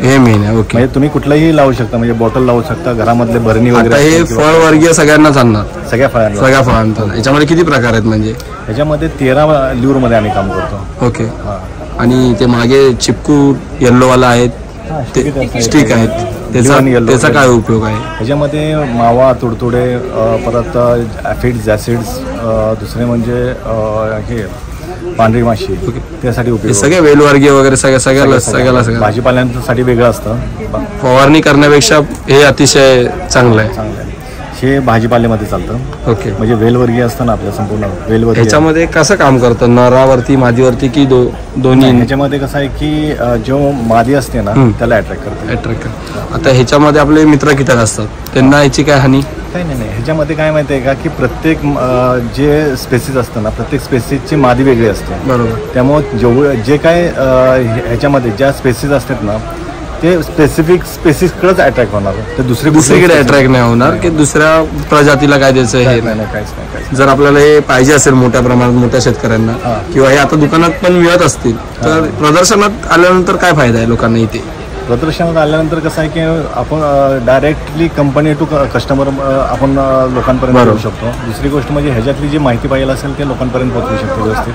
हे मेन आहे. ओके. म्हणजे तुम्ही कुठलाही लावू शकता, म्हणजे बॉटल लावू शकता, घरामधले भरणी वगैरे. हे फळवर्गीय सगळ्यांना चालणार? सगळ्या फळांना. याच्यामध्ये किती प्रकार आहेत? म्हणजे ह्याच्यामध्ये 13 ल्यूरमध्ये आम्ही काम करतो. ओके. आणि ते मागे चिपकू येल्लोवाला आहेत ते स्टिक आहेत, त्याचा काय उपयोग आहे? ह्याच्यामध्ये मावा, तुडतुडे, परत ॲफिड्स, ॲसिड्स, दुसरे म्हणजे हे पांढरी माशी, त्यासाठी उपयोग. सगळे वेलवर्गीय वगैरे सगळ्याला भाजीपाल्यांसाठी वेगळं असतं. फवारणी करण्यापेक्षा हे अतिशय चांगलं आहे. हे भाजीपाल्यामध्ये चालतं. ओके. म्हणजे वेलवर्गीय असतं ना आपलं संपूर्ण वेलवर्गीय. ह्याच्यामध्ये कसं काम करतं? नरावरती, मादीवरती की दोन्ही? ह्याच्यामध्ये कसं आहे की जो मादी असते ना त्याला अट्रॅक्ट करतो. आता ह्याच्यामध्ये आपले मित्र कीटक असतात, त्यांना ह्याची काय हानी? काही नाही. ह्याच्यामध्ये काय माहिती आहे का की प्रत्येक जे स्पेसिस असतं ना, प्रत्येक स्पेसिसची मादी वेगळी असते. बरोबर. त्यामुळे जेवढं जे काय ह्याच्यामध्ये ज्या स्पेसिस असतात ना ते स्पेसिफिक स्पेसिसकडेच अट्रॅक्ट होणार. ते दुसरीकडे अट्रॅक्ट नाही होणार की दुसऱ्या प्रजातीला काय द्यायचं हे नाही. जर आपल्याला हे पाहिजे असेल मोठ्या प्रमाणात मोठ्या शेतकऱ्यांना किंवा हे आता दुकानात पण मिळत असतील तर प्रदर्शनात आल्यानंतर काय फायदा आहे लोकांना? इथे प्रदर्शनात आल्यानंतर कसं आहे की आपण डायरेक्टली कंपनी टू कस्टमर आपण लोकांपर्यंत येऊ शकतो. दुसरी गोष्ट म्हणजे ह्याच्यातली जी माहिती पाहिजे असेल ते लोकांपर्यंत पोहोचू शकते व्यवस्थित.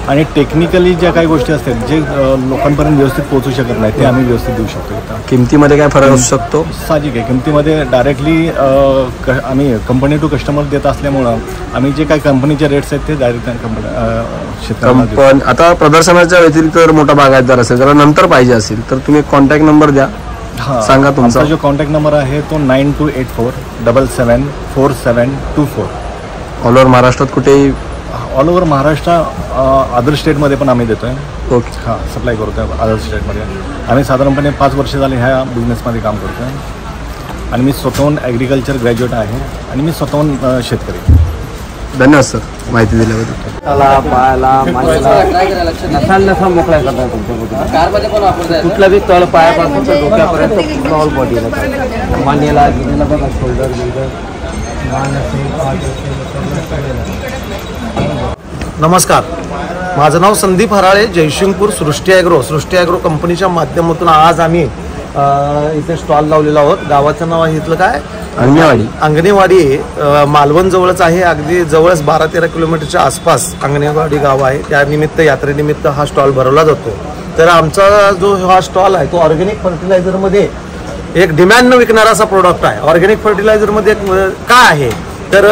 आणि टेक्निकली ज्या काही गोष्टी असतात जे लोकांपर्यंत व्यवस्थित पोहोचू शकत नाही ते आम्ही व्यवस्थित देऊ शकतो. किमतीमध्ये काय फरक असू शकतो? साहजिक आहे. किमतीमध्ये डायरेक्टली आम्ही कंपनी टू कस्टमर देत असल्यामुळं आम्ही जे काही कंपनीचे रेट्स आहेत ते डायरेक्ट शेतकऱ्यांना. आता प्रदर्शनाच्या व्यतिरिक्त जर मोठा बागायतदार असेल जरा नंतर पाहिजे असेल तर तुम्ही कॉन्टॅक्ट नंबर द्या. सांगा तुमचा. जो कॉन्टॅक्ट नंबर आहे तो 9284 774724. ऑल ओव्हर महाराष्ट्रात कुठेही? ऑल ओव्हर महाराष्ट्र, अदर स्टेटमध्ये पण आम्ही देतोय. ओके. सप्लाय करतोय अदर स्टेटमध्ये. आम्ही साधारणपणे 5 वर्ष झाले ह्या बिझनेसमध्ये काम करतोय. आणि मी स्वतःहून ॲग्रिकल्चर ग्रॅज्युएट आहे आणि मी स्वतःहून शेतकरी. धन्यवाद सर माहिती दिल्याबद्दल. मोकळा करतात कुठला बी तळ पायापासून तर डोक्यापर्यंत पूर्ण ऑल बॉडीला मानेला गिनेला बघा, शोल्डर बिल्डर मान असेल. नमस्कार, माझं नाव संदीप हराळे, जयसिंगपूर सृष्टी ॲग्रो कंपनीच्या माध्यमातून आज आम्ही इथे स्टॉल लावलेला आहोत. गावाचं नाव आहे इथलं काय? अंगणेवाडी. मालवण जवळच आहे, अगदी जवळच 12-13 किलोमीटरच्या आसपास अंगणेवाडी गाव आहे. त्यानिमित्त यात्रेनिमित्त हा स्टॉल भरवला जातो. तर आमचा जो हा स्टॉल आहे तो ऑर्गॅनिक फर्टिलायझरमध्ये एक डिमॅन्ड न विकणारा असा प्रोडक्ट आहे. ऑर्गॅनिक फर्टिलायझरमध्ये काय आहे तर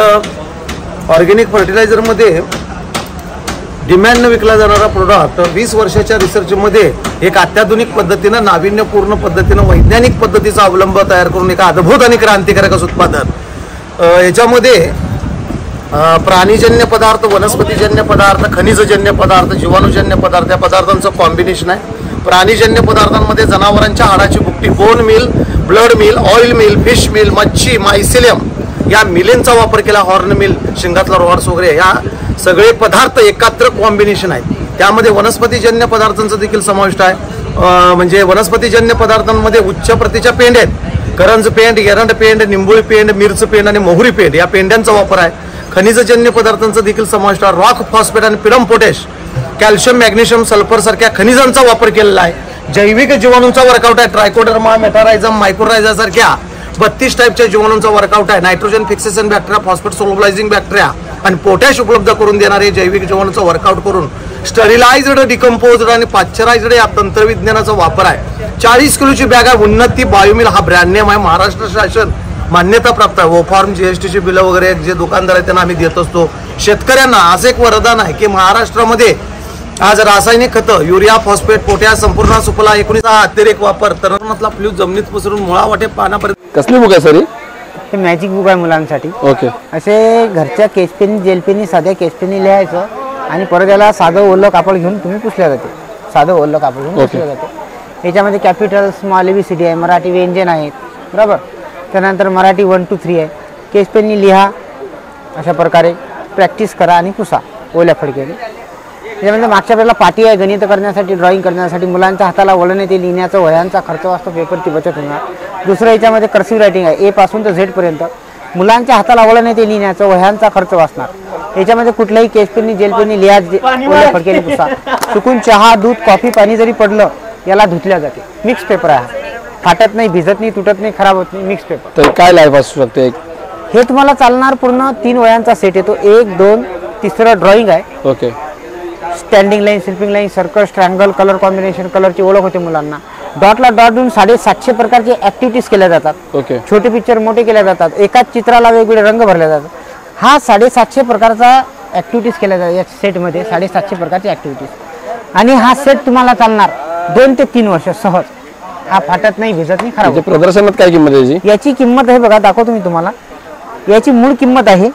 ऑर्गॅनिक फर्टिलायझरमध्ये डिमॅन्डनं विकला जाणारा प्रोडक्ट 20 वर्षाच्या रिसर्चमध्ये एक अत्याधुनिक पद्धतीनं नाविन्यपूर्ण पद्धतीनं वैज्ञानिक पद्धतीचा अवलंब तयार करून एका अद्भुत आणि क्रांतिकारक असं उत्पादन याच्यामध्ये प्राणीजन्य पदार्थ, वनस्पतीजन्य पदार्थ, खनिजजन्य पदार्थ, जीवाणूजन्य पदार्थ या पदार्थांचं कॉम्बिनेशन आहे। प्राणीजन्य पदार्थांमध्ये जनावरांच्या हाडाची बुकटी, bone meal, blood meal, oil meal, fish meal, मच्छी, मायसिलियम या मिलींचा वापर केला, हॉर्न मिल, शिंगातला रॉड्स वगैरे या सगळे पदार्थ एकत्र कॉम्बिनेशन आहेत। त्यामध्ये वनस्पतीजन्य पदार्थांचा देखील समाविष्ट आहे। म्हणजे वनस्पतीजन्य पदार्थांमध्ये उच्च प्रतीच्या पेंड आहेत, करंज पेंड, एरंड पेंड, निंबुळी पेंड, मिरच पेंड आणि मोहरी पेंड या पेंड्यांचा वापर आहे। खनिजजन्य पदार्थांचा देखील समाविष्ट आहे। रॉक फॉस्फेट आणि पिरम पोटॅश, कॅल्शियम, मॅग्नेशियम, सल्फर सारख्या खनिजांचा वापर केलेला आहे। जैविक जीवाणूंचा वर्कआउट आहे। ट्रायकोडर्मा, मेटारायझम, मायक्रोरायझा सारख्या 32 टाईपच्या जीवाणूंचा वर्कआउट आहे। Nitrogen fixation bacteria, phosphate solubilising bacteria आणि पोटॅश उपलब्ध करून देणारे जैविक जीवाणूंचा वर्कआउट करून स्टरिलाइज्ड, डिकम्पोज्ड आणि पाश्चराइज्ड या तंत्रविज्ञानाचा वापर आहे। 40 किलोची बॅग आहे। उन्नती बायोमिल हा ब्रँड नेम आहे, महाराष्ट्र शासन मान्यता प्राप्त आहे। फॉर्म जीएसटीची बिलं वगैरे जे दुकानदार आहेत त्यांना आम्ही देत असतो। शेतकऱ्यांना असं एक वरदान आहे की महाराष्ट्रामध्ये आज रासायनिक खतं, युरिया, फॉस्फेट, पोटॅश, संपूर्ण सुफला 19 अतिरेक वापर तरुणातला फ्ल्यू जमिनीत पसरून मुळावाटे पानापर्यंत। कसली बुक आहे सर हे मॅजिक बुक आहे मुलांसाठी। ओके, असे घरच्या केसपेनी, जेलपेनी, साध्या केसपेनी लिहायचं आणि परत याला साधं ओलं कापड घेऊन तुम्ही पुसल्या जाते, साधं ओलं कापड घेऊन पुसल्या जाते। याच्यामध्ये कॅपिटल, स्मॉल, ABCD आहे, मराठी व्यंजन आहेत, बरोबर। त्यानंतर मराठी 1 2 3 आहे। केसपेनी लिहा, अशा प्रकारे प्रॅक्टिस करा आणि पुसा ओल्या फडक्याने। त्याच्यामध्ये मागच्या वेळेला पाटी आहे, गणित करण्यासाठी, ड्रॉइंग करण्यासाठी, मुलांच्या हाताला वळण येते, लिहिण्याचा वह्यांचा खर्च वाचतो, पेपरची बचत होणार। दुसरं याच्यामध्ये कर्सिव्ह रायटिंग आहे, A पासून तर Z पर्यंत, मुलांच्या हाताला वळण येते, लिहिण्याचं वह्यांचा खर्च वाचणार। याच्यामध्ये कुठल्याही केसपेनी, जेलपेनी लिहा, ओल्या फडक्याने पुसा। चुकून चहा, दूध, कॉफी, पाणी जरी पडलं याला धुतल्या जाते। मिक्स पेपर आहे, फाटत नाही, भिजत नाही, तुटत नाही, खराब होत नाही, मिक्स पेपर। तर काय लाईफ असू शकते? हे तुम्हाला चालणार पूर्ण 3 वह्यांचा सेट येतो। 1 2 तिसरं ड्रॉइंग आहे। Okay, standing line, sleeping line, circle, triangle, colour combination, कलरची ओळख होते मुलांना। डॉटला डॉट देऊन 750 प्रकारचे ऍक्टिव्हिटीज केल्या जातात। ओके, छोटे पिक्चर मोठे केले जातात, एकाच चित्राला वेगवेगळे रंग भरले जातात। हा 750 प्रकारचा ऍक्टिव्हिटीज केल्या जातात या सेटमध्ये, 750 प्रकारचे ऍक्टिव्हिटीज। आणि हा सेट तुम्हाला चालणार 2 ते 3 वर्ष सहज। हा फाटत नाही, भिजत नाही, खराब होत नाही। प्रदर्शनात काय किंमत आहे याची किंमत आहे बघा, दाखवतो मी तुम्हाला। याची मूळ किंमत आहे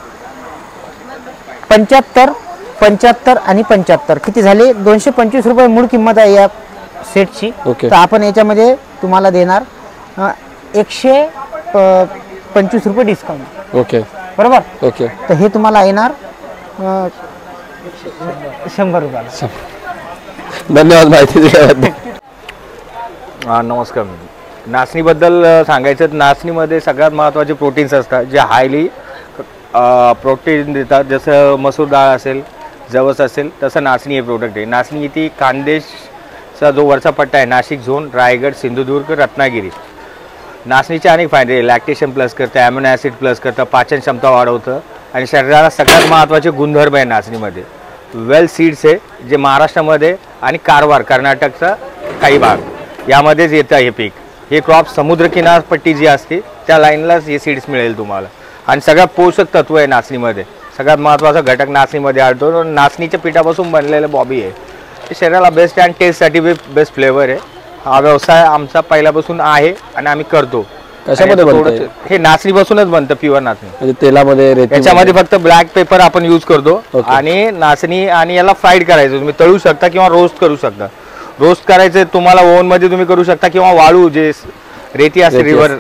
75, 75 आणि 75, किती झाले? 225 रुपये मूळ किंमत आहे या सेटची। तर आपण याच्यामध्ये तुम्हाला देणार 125 रुपये डिस्काउंट। ओके, बरोबर। ओके, तर हे तुम्हाला येणार 100 रुपयाला। धन्यवाद माहिती दिल्याबद्दल। नमस्कार। नाचणीबद्दल सांगायचं तर नाचणीमध्ये सगळ्यात महत्त्वाचे प्रोटीन्स असतात जे हायली प्रोटीन देतात। जसं मसूर डाळ असेल, जवस असेल, तसं नाचणी हे प्रोडक्ट आहे। नाचणी इथे खानदेशचा जो वरचा पट्टा आहे, नाशिक झोन, रायगड, सिंधुदुर्ग, रत्नागिरी, नाचणीचे अनेक फायदे, लॅक्टेशन प्लस करतं, ॲमिनो ॲसिड प्लस करतं, पाचन क्षमता वाढवतं आणि शरीराला सगळ्यात महत्त्वाचे गुणधर्म आहे नाचणीमध्ये। वेल सीड्स आहे जे महाराष्ट्रामध्ये आणि कारवार, कर्नाटकचा काही भाग यामध्येच येतं हे पीक। हे क्रॉप समुद्र किनारपट्टी जी असते त्या लाईनलाच हे सीड्स मिळेल तुम्हाला। आणि सगळ्यात पोषक तत्व आहे नाचणीमध्ये, सगळ्यात महत्त्वाचा घटक नाचणीमध्ये आढळतो। नाचणीच्या पिठापासून बनलेलं बॉबी आहे, ते शरीराला बेस्ट आणि टेस्टसाठी बेस्ट फ्लेवर आहे। हा व्यवसाय आमचा पहिल्यापासून आहे आणि आम्ही करतो। कशामध्ये बनतं? हे नाचणीपासूनच बनतं, प्युअर नाचणी। म्हणजे तेलामध्ये, याच्यामध्ये फक्त ब्लॅक पेपर आपण यूज करतो आणि नाचणी, आणि याला फ्राईड करायचं, तुम्ही तळू शकता किंवा रोस्ट करू शकता। रोस्ट करायचं तुम्हाला ओव्हनमध्ये तुम्ही करू शकता किंवा वाळू जे रेती असते रिव्हर,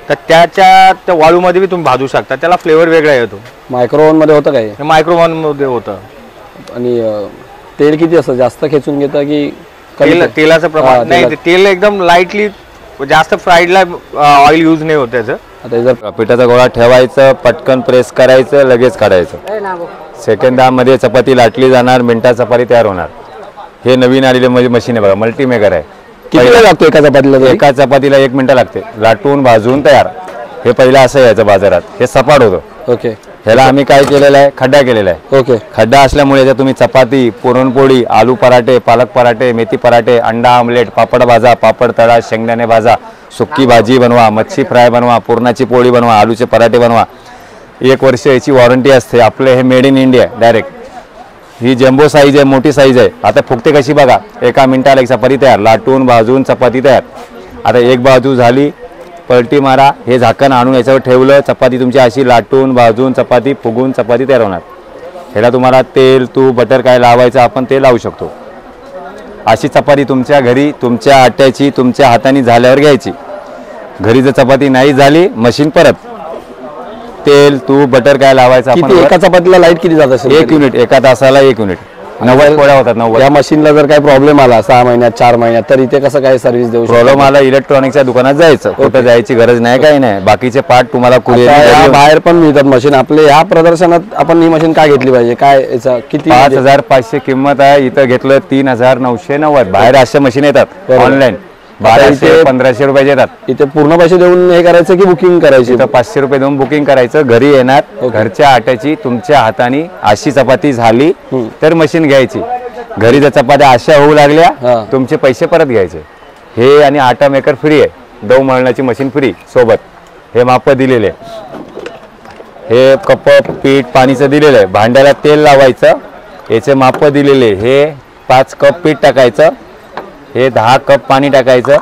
तर त्या वाळूमध्ये बी तुम्ही भाजू शकता, त्याला फ्लेवर वेगळा येतो। मायक्रोओव्हन मध्ये होतं काय? मायक्रोओव्हन मध्ये होतं। आणि तेल किती असतं? जास्त खेचून घेतं की तेलाचं प्रमाण? नाही, तेल एकदम लाईटली, जास्त फ्राईडला ऑइल यूज नाही होत त्याचं। आता जर पिठाचा गोळा ठेवायचं, पटकन प्रेस करायचं, लगेच काढायचं। सेकंदामध्ये चपाती लाटली जाणार, मिनिटात चपाती तयार होणार। हे नवीन आलेले मशीन आहे बघा, मल्टीमेकर आहे। किती वेळ लागतो एका चपातीला? एका चपातीला 1 मिनिट लागते, लाटून भाजून तयार। हे पहिलं असं यायचं बाजारात, हे सपाट होतं। ओके, ह्याला आम्ही काय केलेलं आहे, खड्डा केलेला आहे। ओके, खड्डा असल्यामुळे याच्यात तुम्ही चपाती, पुरणपोळी, आलू पराठे, पालक पराठे, मेथी पराठे, अंडा आमलेट, पापड भाजा, पापड तळा, शेंगदाणे भाजा, सुक्की भाजी बनवा, मच्छी फ्राय बनवा, पुरणाची पोळी बनवा, आलूचे पराठे बनवा, 1 वर्ष याची वॉरंटी असते. आपलं हे made in India direct. He jumbo size आहे, मोठी साईज आहे. आता फुगते कशी बघा, 1 मिनिटाला एक चपाती तयार, लाटून भाजून चपाती तयार. आता एक बाजू झाली, पलटी मारा, हे झाकण आणून याच्यावर ठेवलं, चपाती तुमची अशी लाटून भाजून चपाती फुगून चपाती तयार होणार. ह्याला तुम्हाला तेल तूप बटर काय लावायचं आपण ते लावू शकतो. अशी चपाती तुमच्या घरी तुमच्या आट्याची तुमच्या हाताने झाल्यावर घ्यायची. घरी जर चपाती नाही झाली, मशीन परत तेल तूप बटर काय लावायचं आपण. एका चपातीला लाईट किती जात असेल? 1 युनिट, एका तासाला 1 युनिट. 90 पोळ्या होतात. 90. या मशीनला जर काही प्रॉब्लेम आला 6 महिन्यात 4 महिन्यात तर इथे कसं काय सर्व्हिस देऊ शकतो? प्रॉब्लेम आला इलेक्ट्रॉनिकच्या दुकानात जायचं, कुठं जायची गरज नाही, काही नाही. बाकीचे पार्ट तुम्हाला कुरिअर बाहेर पण मिळतात मशीन. आपले या प्रदर्शनात आपण ही मशीन काय घेतली पाहिजे? काय याचा किती? 5500 किंमत आहे. इथं घेतलं 3990. बाहेर अशा मशीन येतात ऑनलाईन 1200-1500 रुपये येतात. इथे पूर्ण पैसे देऊन हे करायचं की बुकिंग करायची? इथं 500 रुपये देऊन बुकिंग करायचं. घरी येणार, घरच्या आट्याची तुमच्या हाताने अशी चपाती झाली तर मशीन घ्यायची. घरी जर चपात्या अशा होऊ लागल्या तुमचे पैसे परत घ्यायचे. हे आणि आटा मेकर फ्री आहे. दव मळण्याची मशीन फ्री सोबत. हे माप दिलेले, हे कप पीठ पाणीचं दिलेलं आहे. भांड्याला तेल लावायचं, याचे माप दिलेले. हे 5 कप पीठ टाकायचं, हे 10 कप पाणी टाकायचं,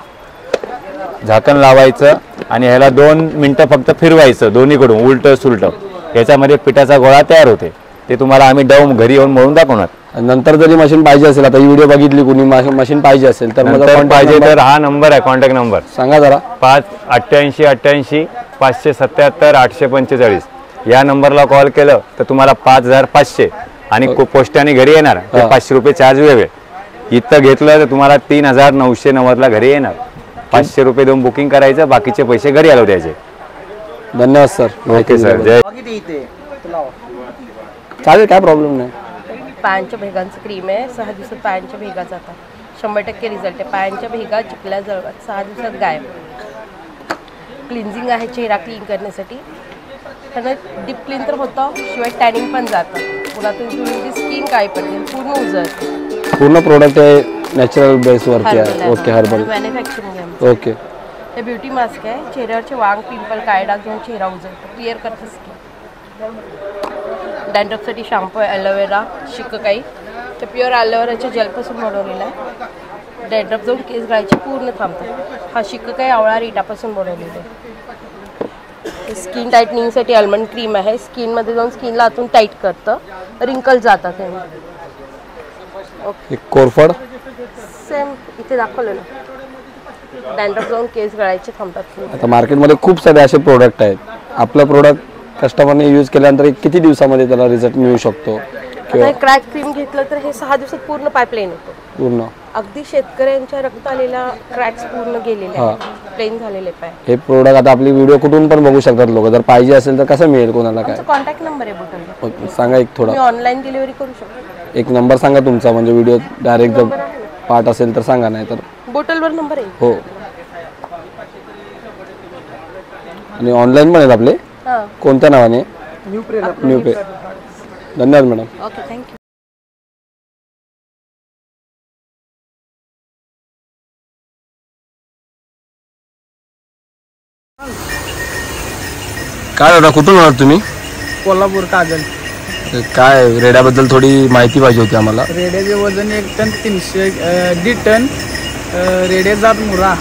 झाकण लावायचं आणि ह्याला 2 मिनटं फक्त फिरवायचं दोन्हीकडून उलटं सुलटं. याच्यामध्ये पिठाचा गोळा तयार होते. ते तुम्हाला आम्ही डव घरी येऊन मळून दाखवणार. नंतर जरी मशीन पाहिजे असेल, आता ही व्हिडिओ बघितली कुणी मशीन पाहिजे असेल तर पाहिजे तर हा नंबर आहे, कॉन्टॅक्ट नंबर सांगा जरा. 58888 577 845. या नंबरला कॉल केलं तर तुम्हाला 5500 आणि पोस्टाने घरी येणार. 500 रुपये चार्ज वेगळे. इथं घेतलं तर तुम्हाला 3990ला घरी येणार. 500 रुपये देऊन बुकिंग करायचं, बाकीचे पैसे घरी आलो द्यायचे. धन्यवाद सर. ओके सर, जय. चालेल, काय प्रॉब्लेम नाही. पायांच्या भेगांचं क्रीम आहे. 6 दिवसात पायांच्या भेगा जातात. 100% रिझल्ट आहे. पायांच्या भेगा चिखल्या जळवात 6 दिवसात गायब. क्लिन्झिंग आहे चेहरा क्लीन करण्यासाठी. त्यानं डीप क्लीन तर होतं, शिवाय टॅनिंग पण जातं. पुन्हा तुमची स्किन काय पडते, पूर्ण उजळते. पूर्ण प्रोडक्ट आहे नॅचरल बेसवरती आहे. ओके, हर्बल मॅन्युफॅक्चरिंग आहे. ओके. हे ब्युटी मास्क आहे. चेहऱ्यावरचे वांग पिंपल काय डाग घेऊन चेहरा उजळतो, क्लिअर करतं स्किन. डॅन्ड्रफसाठी शॅम्पू आहे ॲलोवेरा शिककाई. ते प्युअर ॲलोवेराच्या जेलपासून बनवलेलं आहे. डॅन्ड्रफ जाऊन केस गळायचे पूर्ण थांबतात. हा शिककाई आवळा रिटापासून बनवलेला आहे. स्किन टाईटनिंगसाठी आल्मंड क्रीम आहे. स्किनमध्ये जाऊन स्किनला आतून टाईट करतं, रिंकल जातात. एक कोरफड सेम इथे दाखवलं ना. डॅन्ड्रफ जाऊन केस गळायचे थांबतात. आता मार्केटमध्ये खूप सारे असे प्रोडक्ट आहेत. आपलं प्रोडक्ट कस्टमरने यूज केल्यानंतर किती दिवसामध्ये त्याला रिझल्ट मिळू शकतो? किंवा क्रॅक क्रीम घेतलं तर हे 6 दिवसात पूर्ण पाईपलाईन येतो. पूर्ण अगदी शेतकऱ्यांच्या रक्त आलेला क्रॅक्स पूर्ण गेलेले आहेत, प्लेन झालेले पाय. हे प्रोडक्ट आता आपली व्हिडिओ कुठून पण बघू शकतात लोक. जर पाहिजे असेल तर कसं मिळेल, कोणाला काय? कॉन्टॅक्ट नंबर आहे बोटल. सांगा एक थोडा. मी ऑनलाईन डिलिव्हरी करू शकतो. एक नंबर सांगा तुमचा, म्हणजे व्हिडिओ डायरेक्ट जर पार्ट असेल तर सांगा, नाही तर बोटलवर नंबर आहे. हो. आणि ऑनलाईन पण आहेत आपले. कोणत्या नावाने? न्यू पे. धन्यवाद मॅडम. Okay, thank you. काय दादा, कुठून आलात तुम्ही? कोल्हापूर काजल. काय रेड्याबद्दल थोडी माहिती पाहिजे होती आम्हाला. रेड्याचे वजन 1 टन 300 1.5 टन. रेडे जात मुरा.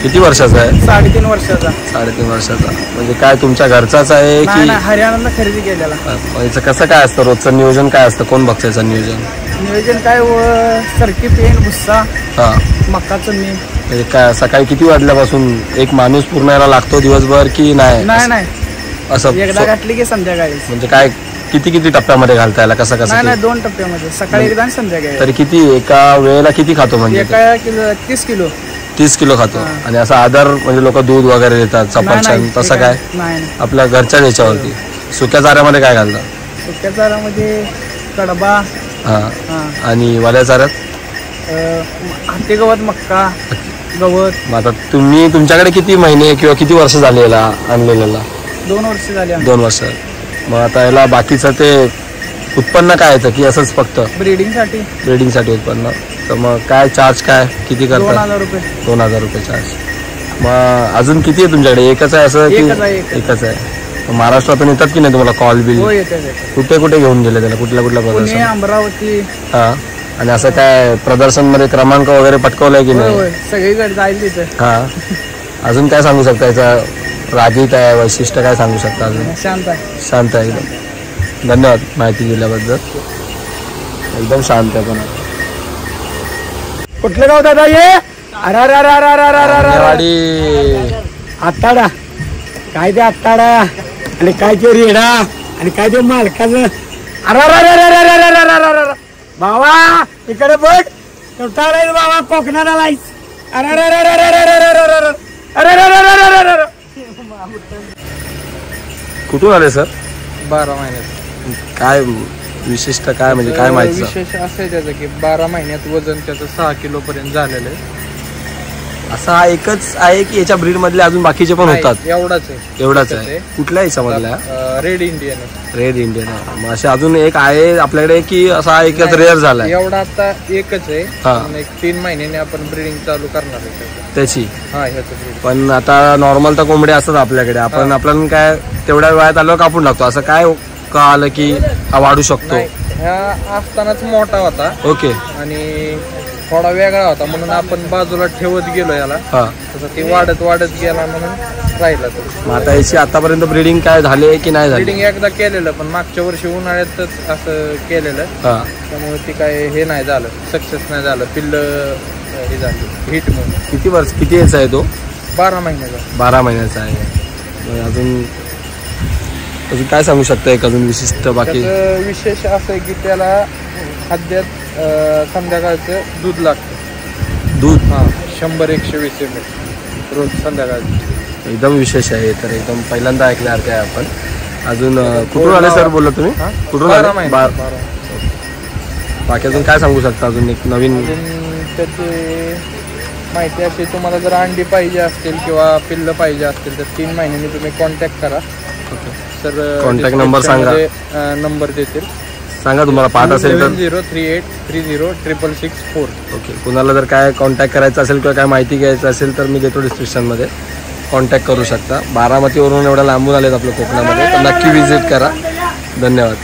किती वर्षाचा आहे? 3.5 वर्षाचा. 3.5 वर्षाचा. म्हणजे काय तुमच्या घरचाच आहे की? हरियाणाला खरेदी केलेला. याचं कसं काय असतं रोजचं नियोजन काय असतं? कोण बघतं याचं नियोजन? नियोजन काय सरकी पेन भुस्सा मक्का चुन्नी. म्हणजे काय सकाळी किती वाजल्यापासून एक माणूस पूर्ण याला लागतो दिवसभर की नाही? नाही असं एकदा घातली की संध्याकाळी. म्हणजे काय किती टप्प्यामध्ये घालता याला? कसं नाही 2 टप्प्यामध्ये, सकाळी एकदा आणि संध्याकाळी. तरी किती एका वेळेला किती खातो? म्हणजे एका किलो 30 किलो. 30 किलो खातो. आणि असं आदर म्हणजे लोक दूध वगैरे देतात, सफरचंद, तसं काय? आपल्या घरच्याच याच्यावरती. सुक्या चाऱ्यामध्ये काय घालतात? सुक्या चाऱ्यामध्ये कडबा. आणि वाल्या चाऱ्यात हाती गवत, मक्का गवत. मग आता तुम्ही तुमच्याकडे किती महिने किंवा किती वर्ष झाले याला आणलेल्याला? 2 वर्ष झाले. 2 वर्ष. मग आता याला बाकीचं ते उत्पन्न काय येतं की असंच फक्त ब्रीडिंगसाठी उत्पन्न? तर मग काय चार्ज काय किती करतात? 2000 रुपये. 2000 रुपये चार्ज. मग अजून किती आहे तुमच्याकडे? एकच आहे असं की? एकच आहे. महाराष्ट्रातून येतात की नाही तुम्हाला कॉल बिल? हो येतात. कुठे कुठे घेऊन गेले त्याला, कुठल्या पुणे, प्रदर्शन? अमरावती. हा. आणि असं काय प्रदर्शन मध्ये क्रमांक वगैरे पटकवलाय की नाही? होय सगळीकडे जाईल तिथे. हा. अजून काय सांगू शकता याचा राजीत आहे वैशिष्ट्य काय सांगू शकता अजून? शांत आहे. शांत आहे एकदम. धन्यवाद माहिती दिल्याबद्दल. एकदम शांत आहे. पण कुठलं गाव दादा ये? अंगणेवाडी आत्ताडा. काय ते आत्ताडा आणि काय ते रेडा आणि काय ते मालकाचं. बाबा इकडे बघ तुटाळा बाबा कोकणाला लाईस. कुठून आले सर? 12 महिन्यात. काय विशिष्ट काय म्हणजे काय माहिती? विशेष असं आहे त्याचं की 12 महिन्यात वजन त्याचं 6 किलो पर्यंत झालेलं आहे. असा हा एकच आहे की याच्या ब्रीड मधले अजून बाकीचे पण होतात? एवढाच आहे. एवढाच आहे. कुठल्या याच्यामधला? रेड इंडियन आहे. रेड इंडियन आहे. मग असे अजून एक आहे आपल्याकडे की असा एकच रेअर झालाय? एवढा आता एकच आहे. हा. एक 3 महिन्याने आपण ब्रीडिंग चालू करणार आहे त्याची. हा ह्याचं breeding. पण आता नॉर्मल तर कोंबडे असतात आपल्याकडे, आपण आपल्याला काय तेवढ्या वेळात आल्यावर कापून टाकतो. असं काय का आलं की हा वाढू शकतो? ह्या असतानाच मोठा होता. ओके. आणि थोडा वेगळा होता म्हणून आपण बाजूला ठेवत गेलो याला. हा. तसं ते वाढत गेला म्हणून राहिला तो. मग आता याची आतापर्यंत ब्रीडिंग काय झाले की नाही झाली? ब्रीडिंग एकदा केलेलं पण मागच्या वर्षी उन्हाळ्यातच असं केलेलं. हा. त्यामुळे ती काय हे नाही झालं, सक्सेस नाही झालं. पिल्ल हे झाली हिट म्हणून. किती याचा आहे तो? 12 महिन्याचा. 12 महिन्याचा आहे. मग अजून काय सांगू शकता एक अजून विशिष्ट बाकी? त्याचं विशेष असं आहे की त्याला खाद्यात संध्याकाळचं दूध लागतं. दूध? हां 100-120 ml रोज संध्याकाळचं. एकदम विशेष आहे. तर एकदम पहिल्यांदा ऐकल्यासारखं आहे आपण. अजून कुठून आले सर बोलला तुम्ही? कुठून आले? 12. बाकी अजून काय सांगू शकता अजून एक नवीन? त्याची माहिती अशी तुम्हाला जर अंडी पाहिजे असतील किंवा पिल्लं पाहिजे असतील तर 3 महिन्यांनी तुम्ही कॉन्टॅक्ट करा. सर कॉन्टॅक्ट नंबर सांगा. नंबर देतील. सांगा तुम्हाला पाठ असेल तर. 7038306664. ओके. कुणाला जर काय कॉन्टॅक्ट करायचं असेल किंवा काय माहिती घ्यायचं असेल तर मी देतो डिस्क्रिप्शनमध्ये. कॉन्टॅक्ट करू शकता. बारामतीवरून एवढ्या लांबून आलेत आपल्या कोकणामध्ये तर नक्की व्हिजिट करा. धन्यवाद.